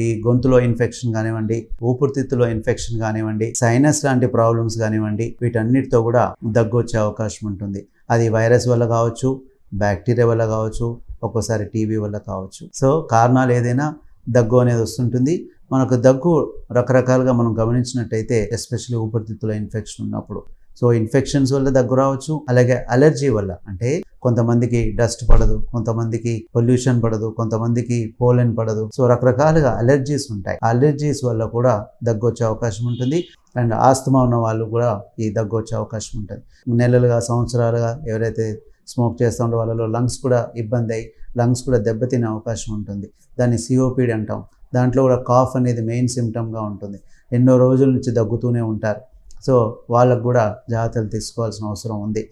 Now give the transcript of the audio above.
ఈ గొంతులో ఇన్ఫెక్షన్ కానివ్వండి, ఊపిరితిత్తులో ఇన్ఫెక్షన్ కానివ్వండి, సైనస్ లాంటి ప్రాబ్లమ్స్ కానివ్వండి, వీటన్నిటితో కూడా దగ్గు వచ్చే అవకాశం ఉంటుంది. అది వైరస్ వల్ల కావచ్చు, బ్యాక్టీరియా వల్ల కావచ్చు, ఒక్కోసారి టీబీ వల్ల కావచ్చు. సో కారణాలు ఏదైనా దగ్గు అనేది వస్తుంటుంది. మనకు దగ్గు రకరకాలుగా మనం గమనించినట్టయితే, ఎస్పెషల్లీ ఊపిరితిత్తులో ఇన్ఫెక్షన్ ఉన్నప్పుడు, సో ఇన్ఫెక్షన్స్ వల్ల దగ్గు రావచ్చు. అలాగే అలర్జీ వల్ల, అంటే కొంతమందికి డస్ట్ పడదు, కొంతమందికి పొల్యూషన్ పడదు, కొంతమందికి పోలెన్ పడదు. సో రకరకాలుగా అలర్జీస్ ఉంటాయి. అలర్జీస్ వల్ల కూడా దగ్గు వచ్చే అవకాశం ఉంటుంది. అండ్ ఆస్తమా ఉన్న వాళ్ళు కూడా ఈ దగ్గు వచ్చే అవకాశం ఉంటుంది. నెలలుగా, సంవత్సరాలుగా ఎవరైతే స్మోక్ చేస్తూ ఉంటే వాళ్ళలో లంగ్స్ కూడా ఇబ్బంది అయ్యి లంగ్స్ కూడా దెబ్బతినే అవకాశం ఉంటుంది. దాన్ని సిఓపిడి అంటాం. దాంట్లో కూడా కాఫ్ అనేది మెయిన్ సిమ్టమ్గా ఉంటుంది. ఎన్నో రోజుల నుంచి దగ్గుతూనే ఉంటారు. సో వాళ్ళకు కూడా జాగ్రత్తలు తీసుకోవాల్సిన అవసరం ఉంది.